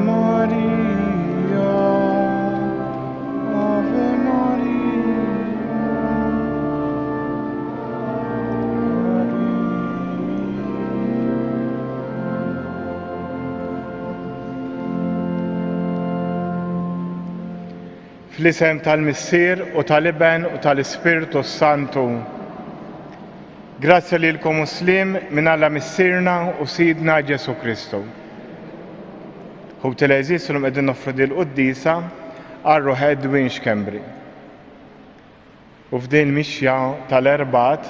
Maria, Ave Maria. Fl-isem tal-Missier u tal-Iben u tal-Ispirtu Santu. Grazzja lilkom Muslim minn Alla Missierna u Sidna Ġesu Kristu. Hu telezis l-lum qegħdin noffru dil-Quddisa għal Edwin Xkembri. U f'din mixja tal-Erbat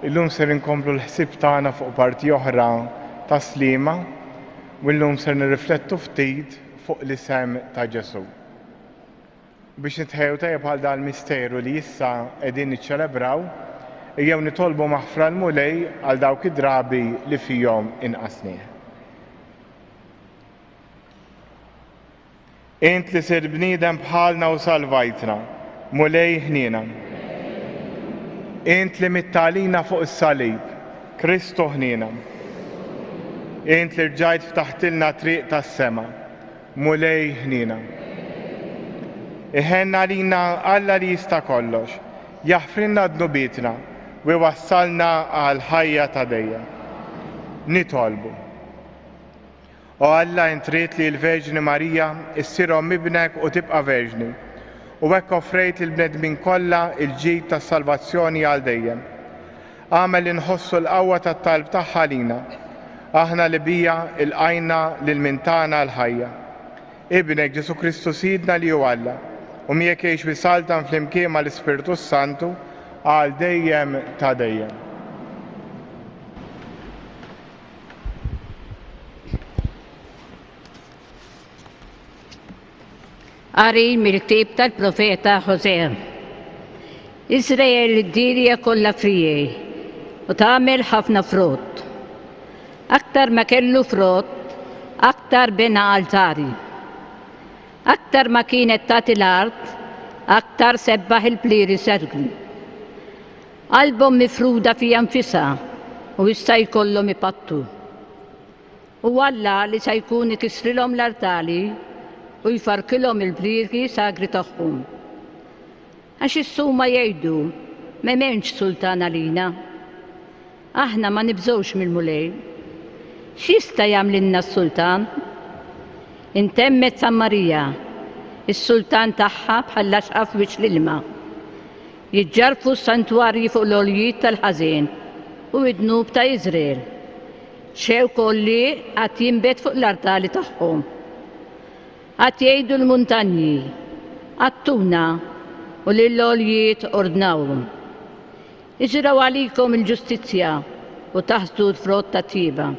illum ser inkomplu l-ħsieb tagħna fuq parti oħra ta' Slima u llum ser nirriflettu ftit fuq l-isem ta' Ġesu. Biex nitħejju tajjeb bħal dal-misteru li issa qegħdin niċċelebraw, jew nitolbu maħfra l-mulej għal dawk id-drabi li fihom inqasnieh. Int li sir bniedem bħalna u salvajtna, mulej ħniena. Int li mittalina fuq is-salib, Kristu ħniena. Int li rġajt ftaħtilna triq tas-sema, mulej ħniena. Iħenna lina Alla li jista' kollox, jaħfrinna d-nubietna u wassalna għal ħajja ta' dejjem. Nitolbu. O Alla intrit li l-Verġni Marija issirhom mibnek u tibqa' verġni u hekk offrejt il-bnedmin kollha il-ġid tas-salvazzjoni għal dejjem. Għamel inħossu l-qawwa tat-talb tagħha lina, aħna li bija ilqajna lil mintana l-ħajja. Ibnek Ġesu Kristu Sidna li hu Alla u miegħek jgħix bisaltan flimkien mal-Ispirtu Santu għal dejjem ta' dejjem. Qari mill-ktieb tal-Profeta Ħosea. Iżrael id-dirja kollha frijej u tagħmel ħafna frott. Aktar ma kellu frott, aktar bena altari. Aktar ma kienet tagħti l-art, aktar sebbaħ il-pliri sergli. Qalbhom mifruda fija nfisha u issa jkollhom ipattu. U Alla li se jkun ikissrilhom l-artali u jfarkilhom il-pliri sagri tagħhom. Għax is-suma jgħidu m'hemmx sultan għalina. Aħna ma nibżgħux mill-mulej. X'jista' jagħmlilna s-sultan? Intemmet Sammarija, is-sultan tagħha bħal laxqaf wiċċ l-ilma. Jiġġarfu s-santwarji fuq l-oljiet tal-ħażin u id-dnub ta' Iżrael. Xew kolli qatt jinbet fuq l-artali tagħhom. Qatt jgħidu l-muntanji, għattuna u lill-oljiet ordnawhom. Iġraw għalikom il-ġustizzja u taħżu l-frott ta' tiba.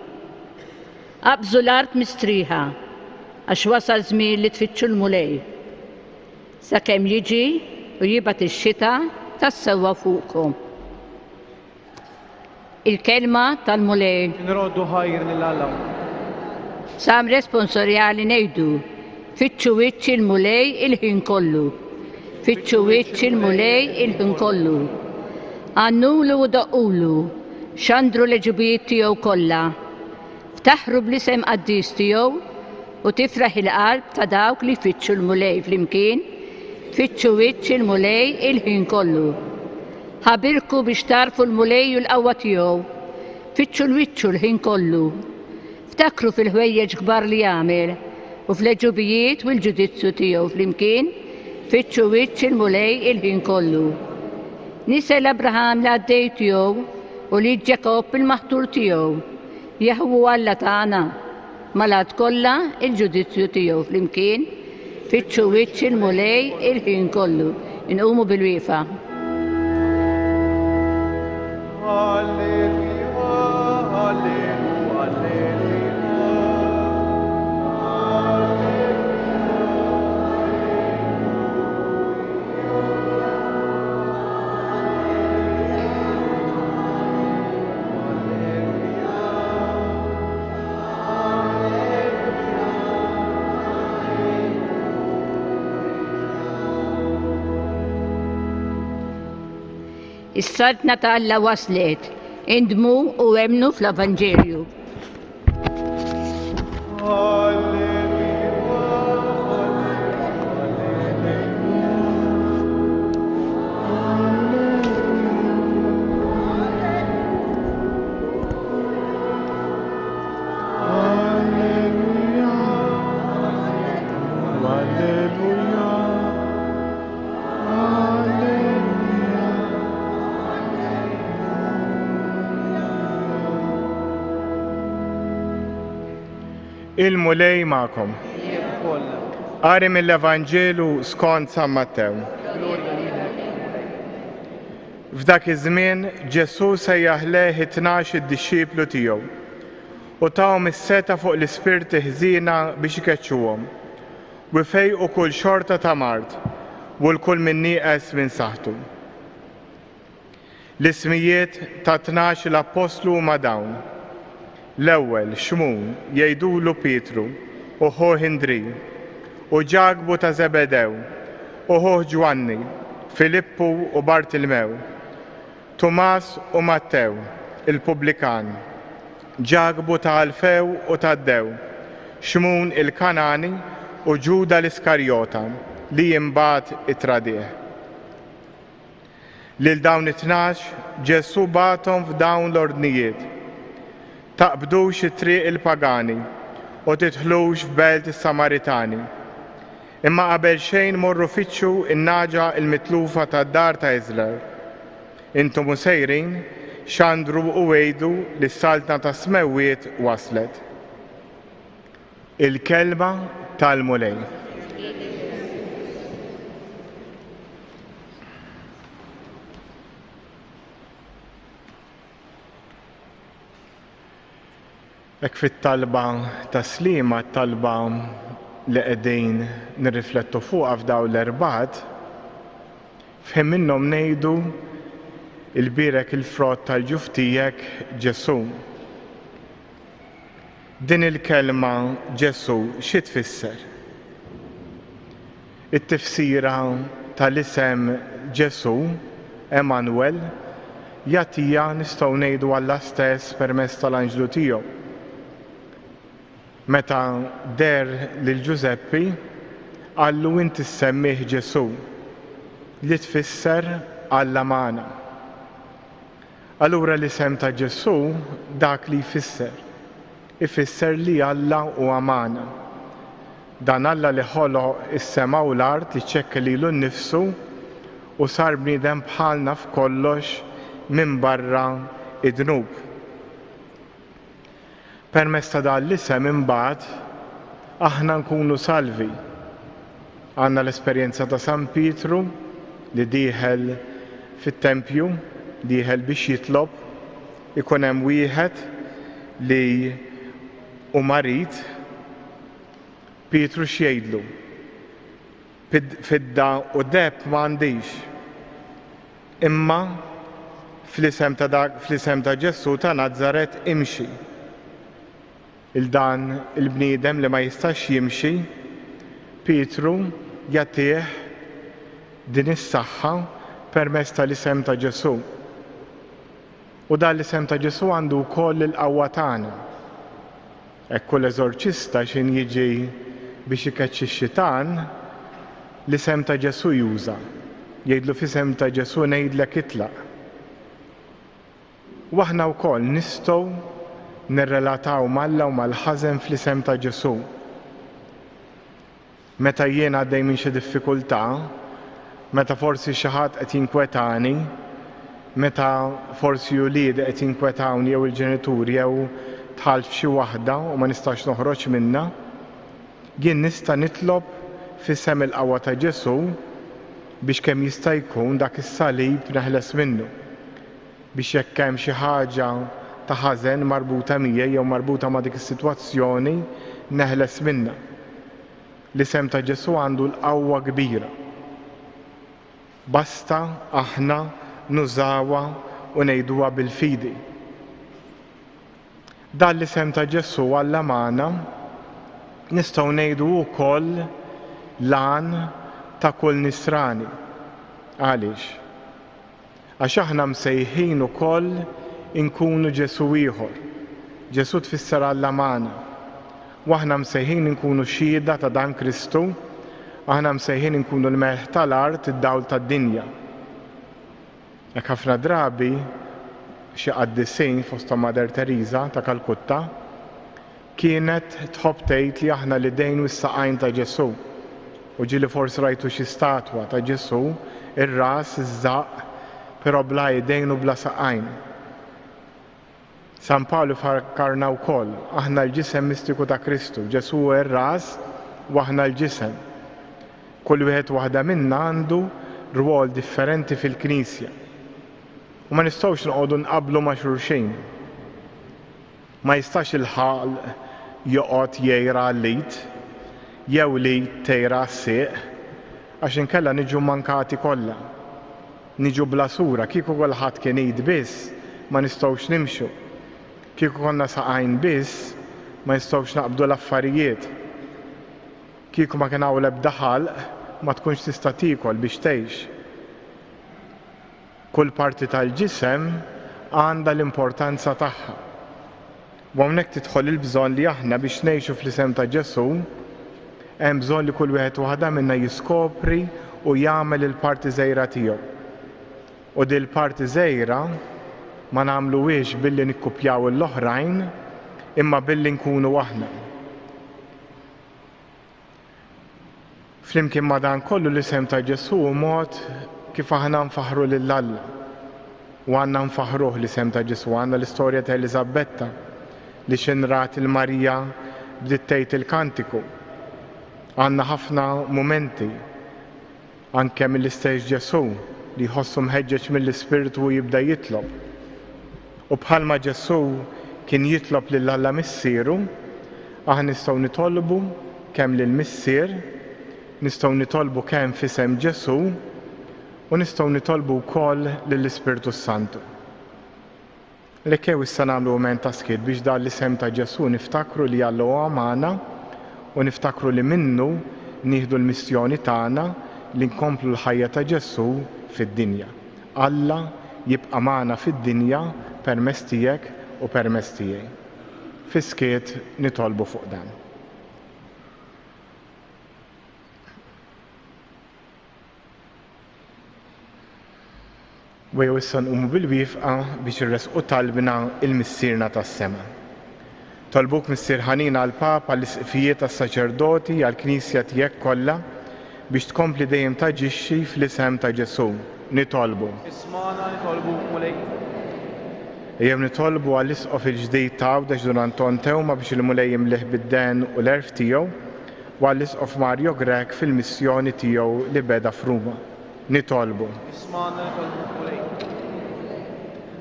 Qabżu l-art mistrieħa għax wasal żmien li tfittxu l-mulej. Sakemm jiġi u jibgħat ix-xita tas-sewwa fuqkom. Il-kelma tal-mulej. Nroddu ħajr lil-Alla. Sam responsorjali ngħidu fittxu wiċċ il-mulej il-ħin kollu. Fittxu wiċċ il-mulej il-ħin kollu. Għannulu u daqqulu, xandru l-ġubijiet tiegħu kollha. Ftaħru bl-isem qaddis tiegħu u tifraħ il-qalb ta' dawk li fittxu l-mulej flimkien, fittxu wiċċ il-mulej il-ħin kollu. Ħabirku biex tarfu l-mulej u l-qawwa tiegħu, fittxu l-wiċċu l-ħin kollu. Ftakru fil-ħwejjeġ kbar li jagħmel u fl-ġubijiet u l-ġudizzju tiegħu flimkien, fittxu wiċċ il-mulej il-ħin kollu. Nisel Abraham l-għaddej tiegħu u li Ġakob il-maħtur tiegħu, jaħwu Alla tagħna mal-għad kollha il-ġudizzju tiegħu flimkien, fittxu wiċċ il-mulej il-ħin kollu. Inqumu bil-wieqa. Alleluja, alleluja, Is-saltna ta' Alla waslet, indmu u emnu fl-Evanġelju. alleluja. Il-mulej ma'kom. Qari mill-Evanġelu skont San Mattew. F'dak iż-żmien Ġesu sejjaħ leħ 12 id-dixxieplu tiegħu u tawhom is-seta fuq l-ispirti ħżiena biex ikeċċuhom u jfejqu kull xorta ta' mard u l-kull min nieqes minn saħħtu. L-ismijiet ta' 12 l-apostlu huma dawn. L-ewwel Xmun jgħidulu Pietru u ħoh Indri u Ġagbu ta' Zebedew u ħoh Ġwanni, Filippu u Bartilmew, Tumas u Mattew, il-Pubblikan, Ġagbu ta' Alfew u Taddew, Xmun il-Kanani u Ġuda l-Iskarjota li jimbagħad itradih. Lil dawn it-12 Ġesu bagħathom f'dawn l-ordnijiet. Taqbdux it-triq il-pagani u tidħlux f'belt is-Samaritani. Imma qabel xejn morru fittxu in-naġa il-mitlufa tad-dar ta' Iżrael. Intom hu sejrin x'għandru u għejdu li s-saltna ta' smewwiet waslet. Il-kelma tal-mulej. Ek fit-talba ta' slima, talba li qegħdin nirriflettu fuqha f'daw l-erbad, fhem minnhom ngħidu il-birek il-frott tal-ġuftijek Ġesu. Din il-kelma Ġesu xi tfisser? It-tifsira tal-isem Ġesu, Emanuel, jagħtija nistgħu ngħidu Alla stess permezz tal-anġlu tiegħu. Meta der lil Ġuseppi qallu inti semmih Ġesu li tfisser Alla magħna. Allura l-isem ta' Ġesu dak li jfisser. Ifisser li Alla huwa magħna. Dan Alla li ħoloq is-sema u l-art li ċekka lilu nnifsu u sar bniedem bħalna f'kollox minn barra id-dnub. Permezz ta' dan l-isem imbagħad aħna nkunu salvi. Għandna l-esperjenza ta' San Pietru li dieħel fit-tempju, dieħel biex jitlob, ikun hemm wieħed li hu marit, Pietru x'jgħidlu? Fidda u deb m'għandix. Imma fl-isem ta' Ġesu ta' Nażaret imxi. Il-dan il-bniedem li ma jistax jimxi, Pietru jagħtih din is-saħħa permezz tal-isem ta' Ġesu. U dan l-isem ta' Ġesu għandu wkoll il-qawwa tagħna. Hekk kull eżorċista x'in jiġi biex ikeċċi x-xitan, l-isem ta' Ġesu juża. Jgħidlu f'isem ta' Ġesu ngħidlek itlaq. U aħna wkoll nistgħu nirrelataw mal-Alla u mal-ħażen fl-isem ta' Ġesu. Meta jien għaddej minn xi diffikultà, meta forsi xi ħadd qed jinkwetani, meta forsi wlied qed jinkwetawni jew il-ġenituri jew tħall f'xi waħda u ma nistax noħroġ minnha, jien nista' nitlob f'isem il-qawwa ta' Ġesu biex kemm jista' jkun dak is-salib neħles minnu. Biex jekk hemm xi ħaġa ta' ħażen marbuta mija jew marbuta ma' dik is-sitwazzjoni neħles minnha. L-isem ta' Ġesu għandu l-qawwa kbira. Basta aħna nużawha u ngħiduha bil-fidi. Dan l-isem ta' Ġesu Alla magħna nistgħu ngħidu wkoll lan ta' kull nisrani. Għaliex? Għax aħna msejħin ukoll inkunu Ġesu ieħor. Ġesu tfisser Alla magħna. U aħna msejħin inkunu xhieda ta' dan Kristu, aħna msejħin inkunu l-melħ tal-art, id-dawl tad-dinja. Hekk ħafna drabi xi qaddisin fosthom Mater Teresa ta' Kalkutta kienet tħobb tgħid li aħna l-idejn u s-saqajn ta' Ġesu. U ġieli forsi rajtu xi statwa ta' Ġesu, ir-ras, iż-żaq, però bla idejn u bla saqajn. San Paolo fakkarna wkoll aħna l-ġisem mistiku ta' Kristu, Ġesu r-ras u aħna l-ġisem. Kull wieħed waħda minna għandu rwol differenti fil-Knisja. U ma nistgħux noqogħdu nqabblu ma' xulxejn. Ma jistax il-ħal joqgħod jgħira l-lit jew li tejra s-sieq għax inkella niġu mankati kollha. Niġu bla sura, kieku kulħadd kien jgħid biss ma nistgħux nimxu. Kieku konna saqajn biss ma nistgħux naqbdu l-affarijiet. Kieku ma kien hawn l-ebda ħalq ma tkunx tista' tiekol biex tgħix. Kull parti tal-ġisem għandha l-importanza tagħha. U hawnhekk tidħol il-bżonn li aħna biex ngħixu fl-isem ta' Ġesu hemm bżonn li kull wieħed waħda minna jiskopri u jagħmel il-parti żgħira tiegħu. U din il-parti żgħira ma nagħmluhiex billi nikkupjaw l-oħrajn imma billi nkunu aħna. Flimkien ma dan kollu l-isem ta' Ġesu mod kif aħna nfaħru lil Alla. U għandna nfaħruh l-isem ta' Ġesu, għandna l-istorja ta' Eliżabetta li xinrat il-Marija bdiet tgħid il-kantiku. Għandna ħafna mumenti anke mill-istess Ġesu li jħossu mħeġġeġ mill-Ispiritu u jibda jitlob. U bħalma Ġesu kien jitlob lil Alla missieru, aħna nistgħu nitolbu kemm lil missier, nistgħu nitolbu kemm f'isem Ġesu u nistgħu nitolbu wkoll lill-Ispiritu Santu. Lekkew issa nagħmlu mument ta' skiet biex dan l-isem ta' Ġesu niftakru li Alla huwa magħna u niftakru li minnu nieħdu l-missjoni tagħna li nkomplu l-ħajja ta' Ġesu fid-dinja. Alla jibqa' magħna fid-dinja permezz tiegħek u permezz tiegħi. Fi skiet nitolbu fuq dan. U jew issa nqumu bil-wifqa biex irresqu talbna il-missierna tas-sema. Tolbuk Missier Ħanina għall-Papa għall-isqfijiet tas-saċerdoti għall-Knisja tiegħek kollha biex tkompli dejjem taġixxi fl-isem ta' Ġesu. Nitolbu. Ismana nitolbu mulej. Ejjew nitolbu għall-isqof il-ġdid ta' Għawdex Don Anton Tewma biex il-mulej jimleħ bid-den u l-erf tiegħu u għall-isqof Mario Grek fil-missjoni tiegħu li beda f'Ruma. Nitolbu. Ismana nitolbu mulej.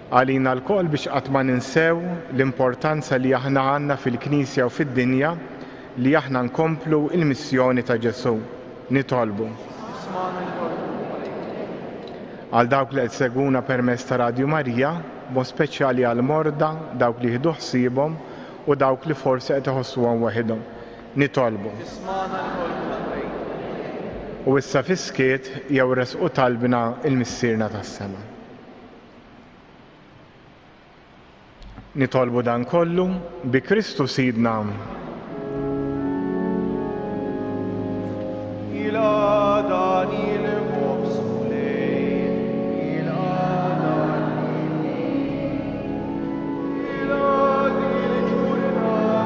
Għalina l-koll biex qatt ma ninsew l-importanza li aħna għandna fil-Knisja u fid-dinja li aħna nkomplu il-missjoni ta' Ġesu. Nitolbu. Ismana nitolbu mulej. Għal dawk li qed seguna permezz ta' Radio Marija, mod speċjali għal morda, dawk li jieħdu ħsiebhom u dawk li forsi qed iħossuhom waħedhom. Nitolbu. Ismana nitolbu mulej. U issa fi skiet jew resqu talbna il-missierna tas-sema. Nitolbu dan kollu bi Kristu Sidna. Ila dani l-mobs mulej. Ila dani. Ila dini ġurnata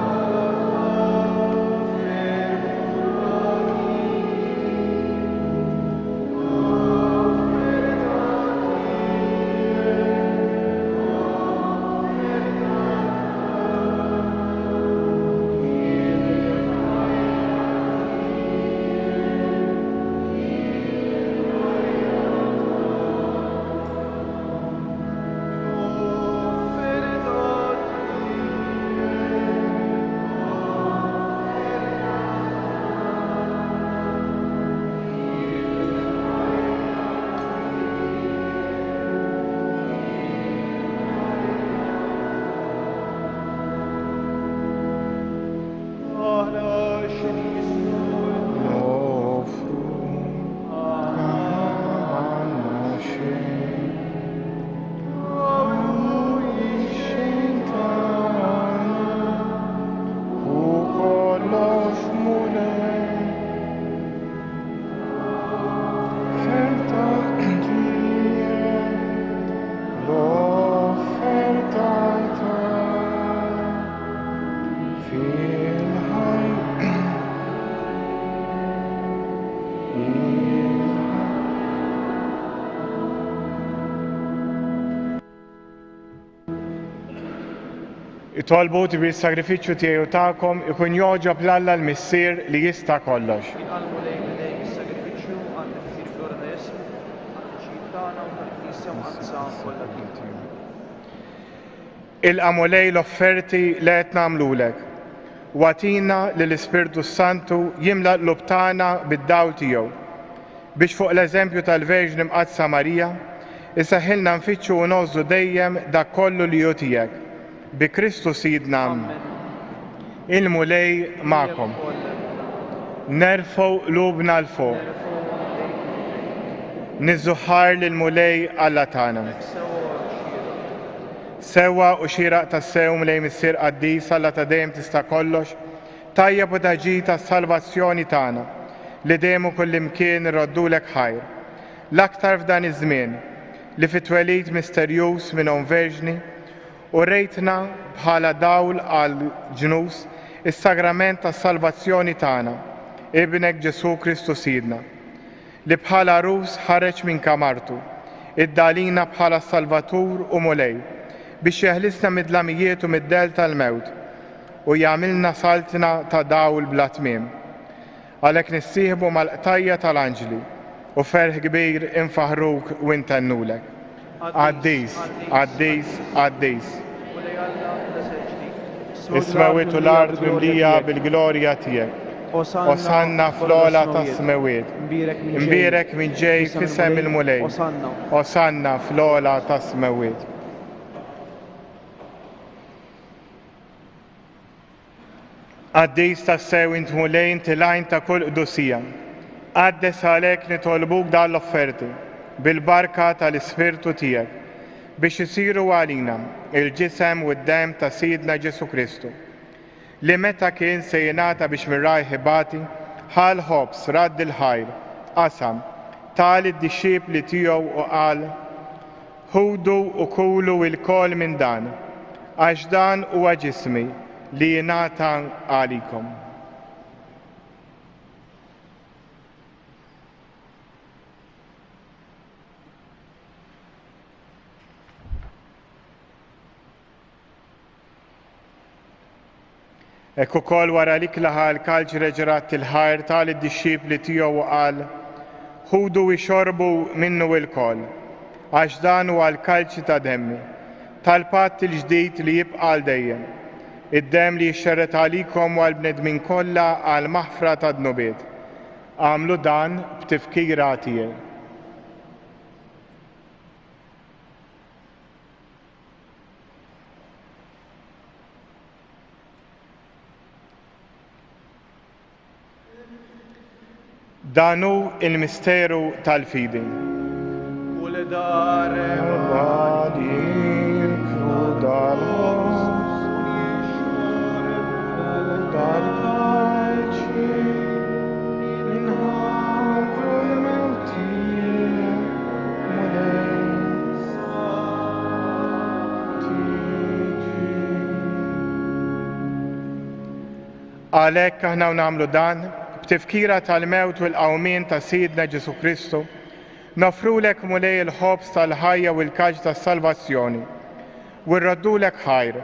Itolbu tibi s-sagrifiċċju tiegħu tagħkom ikun joġob l-Alla l-Missier li jista' kollox. Jinqalbu lejn lejn is-sagrifiċċju għandek isir flora ta' ismu, għand-ċid tagħna u tal-Knisja u għand-saq kollha tiegħu. Il-qamu lej l-offerti li qed nagħmlulek. Watina li l-Ispirtu Santu jimla l-qlub tagħna bid-dawl tiegħu biex fuq l-eżempju tal-Verġni Mqadsa Marija isaħħilna nfittxu u nożlu dejjem dak kollu li hu tiegħek. Bi Kristu Sidna. Il-mulej magħkom. Nerfgħu qlubna l fuq. Niżżuħħar lill-mulej Alla tagħna. Sewa u xieraq tas-sew mlej missier qaddis Alla ta' dejjem tista' kollox, tajjeb u taġi tas-salvazzjoni tagħna li dejjem u kullimkien irroddulek ħajr. L-aktar f'dan iż-żmien li fit-twelid misterjuż minn Verġni u rejtna bħala dawl għal ġnus is-sagrament tas-salvazzjoni tagħna, Ibnek Ġesu Kristu Sidna, li bħala rus ħareġ minn kamartu, iddalina bħala Salvatur u mulej biex jeħlisna mid-dlamijiet u mid-del tal-mewt u jagħmilna saltina ta' dawl bla tmiem. Għalhekk nissieħbu mal-qtajja tal-anġli u ferħ kbir infaħruk u intennulek. Qaddis, qaddis, qaddis. Is-smawiet u l-ard mimlija bil-glorja tiegħek. Osanna fl-ola tas-smawiet. Imbierek minn ġej f'isem il-mulej. Osanna fl-ola tas-smawiet. Qaddis tas-sew int mulej tilajn ta' kull qdusija. Qaddes għalhekk nitolbuk dan l-offerti bil-barka tal-Ispirtu tiegħek biex isiru għalina il-ġisem u d-dem ta' Sidna Ġesu Kristu li meta kien se jingħata biex mirraj ħibati ħal ħobs radd il-ħajr qasam tal id-dixxiepli tiegħu u qal ħudu u kulu l-kol minn dan għax dan huwa ġismi li jingħata għalikom. Ekku kol wara li klaħa l-kalġ reġrat il-ħajr tal id-dixxiepli tiegħu qal ħudu ixorbu minnu l-kol għax dan huwa l-kalċ ta' demmi tal-patt il-ġdid li jibqa' għal dejjem. Id-dem li jixxerret għalikom u għall-bnedmin kollha għal maħfra ta' dnubiet. Għamlu dan b'tifkira tiegħi. Danu il-misteru tal-fidi. U li darem Għadir krudal dal-kalċi inħabru l-mewtija Għalhekk aħna nagħmlu dan b'tifkira tal-mewt u l-qawmien ta' Sidna Ġesu Kristu, nofrulek mulej il-ħobs tal-ħajja u l-kaġ tas-salvazzjoni u rraddulek ħajr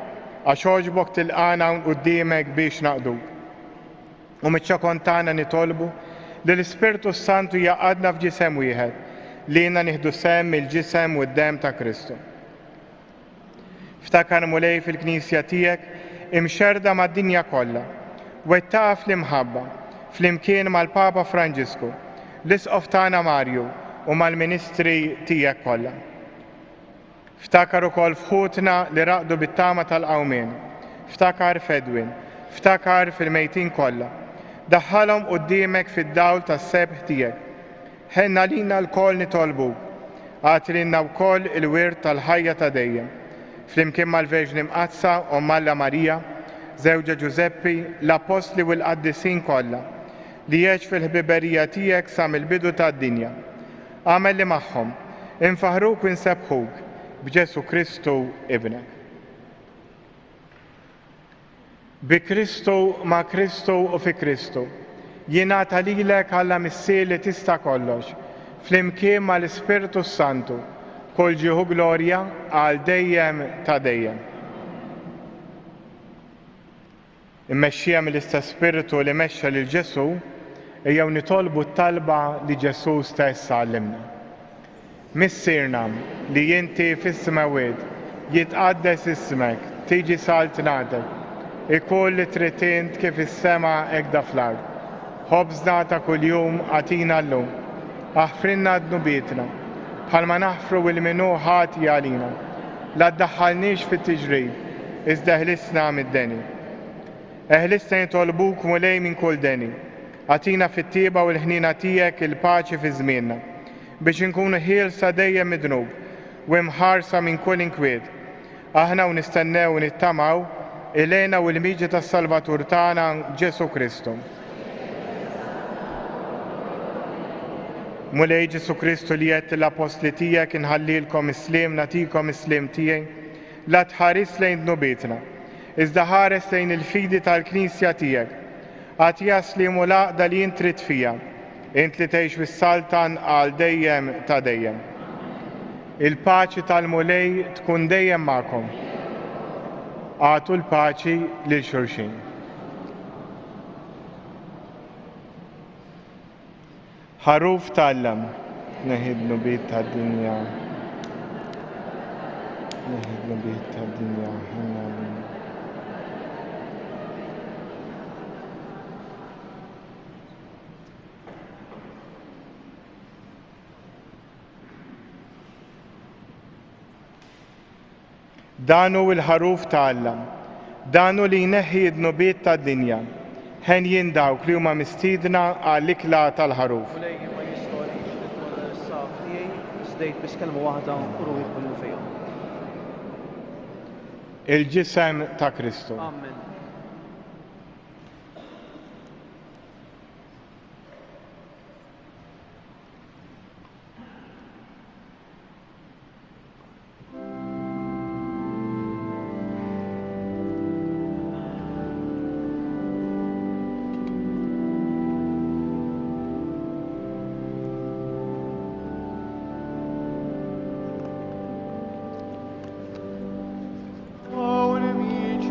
għax oġbok tilqana qudiemek biex naqduk. U miċ-ċokon tagħna nitolbu li l-Ispirtu Santu jaqadna f'ġisem wieħed li jiena nieħdu sehem mill-ġisem u d-dem ta' Kristu. Ftakar mulej fil-Knisja tiegħek imxerda mad-dinja kollha wettaqa fl-imħabba flimkien mal-Papa Franġisku, l-Isqof tagħna Marju u mal-Ministri tiegħek kollha. Ftakar ukoll fħutna li raqdu bit-tama tal-qawmien, ftakar f'Edwin, ftakar fil-mejtin kollha. Daħħalhom quddiemek fid-dawl tas-sebħ tiegħek. Ħenna lina l-kol nitolbuk, għatilna wkoll il-wirt tal-ħajja ta' dejjem. Flimkien mal-Verġni Mqadsa u Malla Marija, Żewġa Ġuseppi, l-Apostli u l-Qaddisin kollha li jgħix fil-ħbiberija tiegħek sa mill-bidu tad-dinja. Għamel li magħhom, infaħruk u nsebħuk b'Ġesu Kristu Ibnek. Bi Kristu, ma' Kristu u fi Kristu, jingħata lilek Alla missier li tista' kollox, flimkien mal-Ispirtu Santu, kull ġieħu glorja għal dejjem ta' dejjem. immexxija mill-istess spiritu li mexxa lil Ġesu, ejjew nitolbu t-talba li Ġesu stess għallimna. Missirna li inti fis-semawiet jitqaddes ismek, tiġi saltnatek, ikun li trid int kif is-sema hekk da fl-ard. Ħobżna ta' kuljum għatina llum, aħfrinna d-nubietna, bħalma naħfru il-minu ħati għalina, la ddaħħalniex fit-tiġrib, iżda ħlisna mid-deni. Eħlisna jitolbuk mulej minn kull deni, għatina fit-tieba u l-ħnina tiegħek il-paċi fi żmienna, biex inkunu ħielsa dejjem mid-dnub u imħarsa minn kull inkwiet. Aħna u nistennew u nittamaw ilejna u l-miġi tas-Salvatur tagħna Ġesu Kristu. Mulej Ġesu Kristu li qed l-apostli tiegħek inħallilkom is-sliem nagħtikom is-sliem tiegħi, la tħares lejn dnubietna, iżda ħares lejn il-fidi tal-Knisja tiegħek. Għad jaslim u laqda li int trid fija, int li tgħix fis-saltan għal dejjem ta' dejjem. Il-paċi tal-mulej tkun dejjem magħkom. Għatu l-paċi lil xulxin. Ħaruf tal-lam, neħidnu bit tad-dinja. Neħidnu bit tad-dinja. Danu il-ħaruf tal-lam, danu li jneħħi d-nubiet tad-dinja, ħen jindawk li huma mistiedna għall-ikla tal-ħaruf. Mulej ma jistgħux li tkun s-saf tiegħi, żdejt biss kelma waħda u ruħi kullu fihom. Il-ġisem ta' Kristu. Amen. Oh, nemici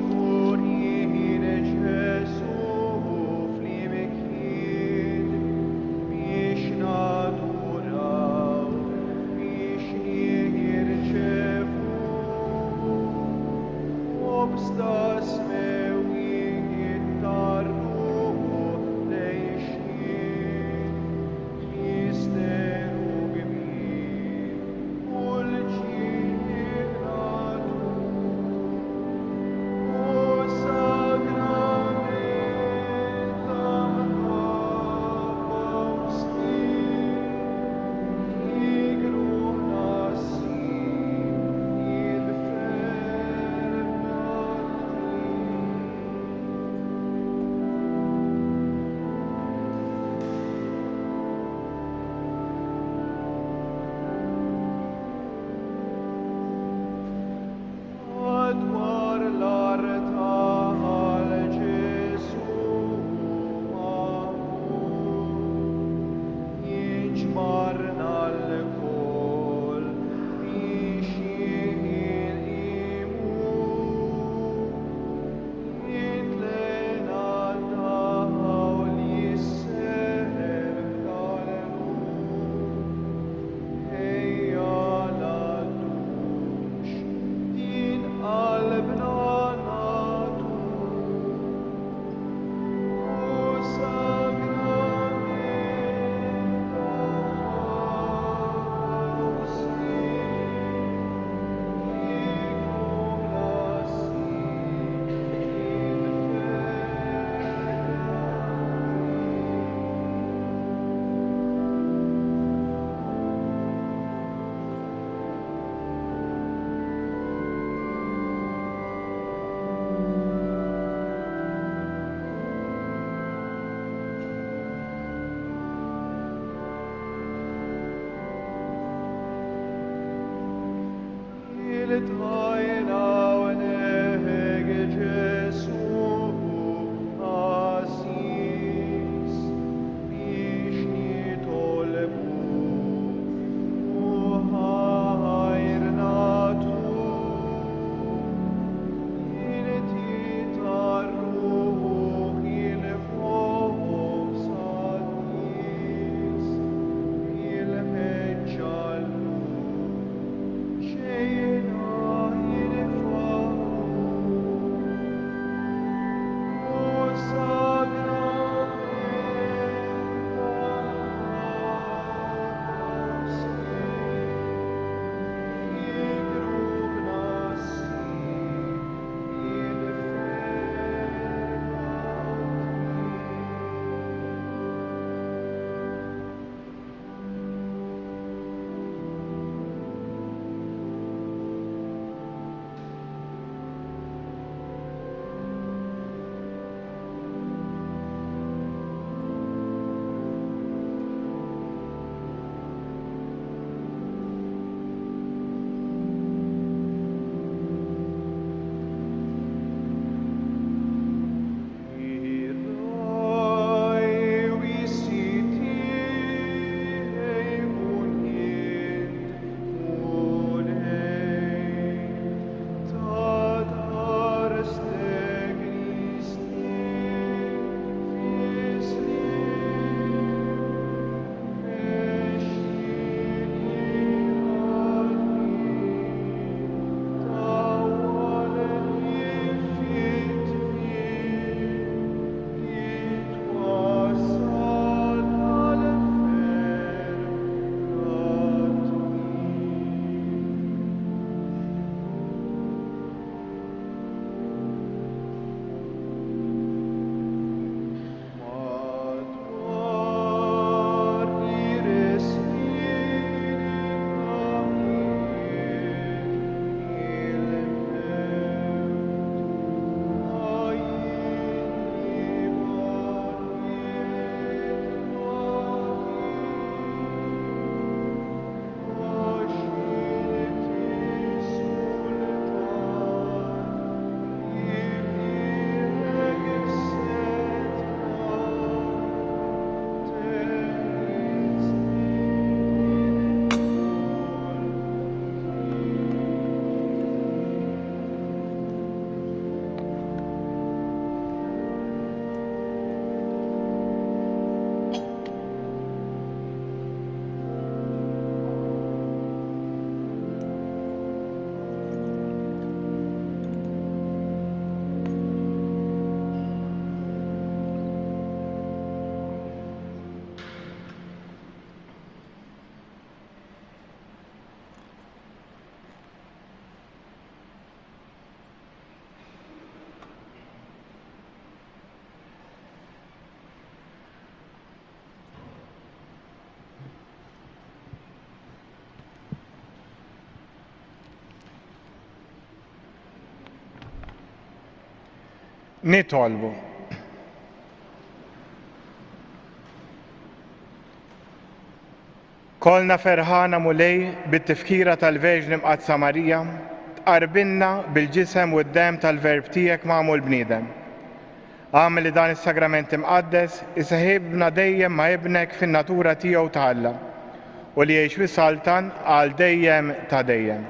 nitolbu. Kolna ferħana mulej bit-tifkira tal-Verġni Mqadsa Marija, tqarbilna bil-ġisem u d-dem tal-verb tiegħek magħmul bniedem. Għamel li dan is-sagrament imqaddes iseħħibna dejjem ma' ibnek fin-natura tiegħu ta' Alla u li jgħix wi-saltan għal dejjem ta' dejjem.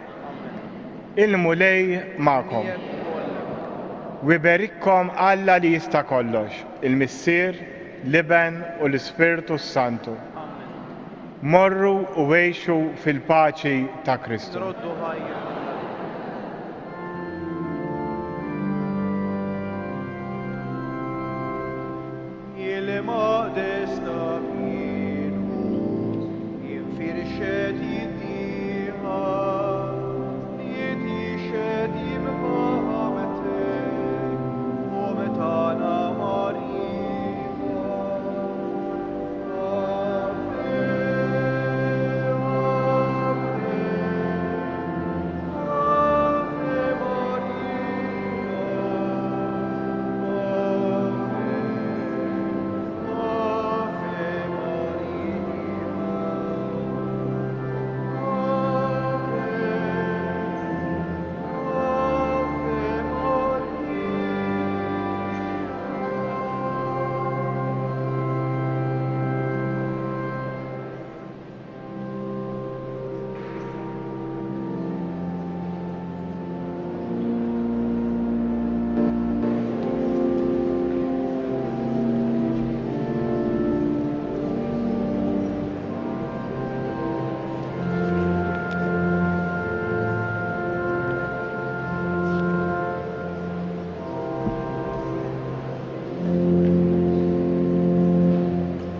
Il-mulej magħkom. Wiberikkom Alla li jista' kollox, il-Missier, l-Iben u l-Ispirtu Santu. Morru u għejxu fil-paċi ta' Kristu. Nroddu ħajja. Il-maqdes ta'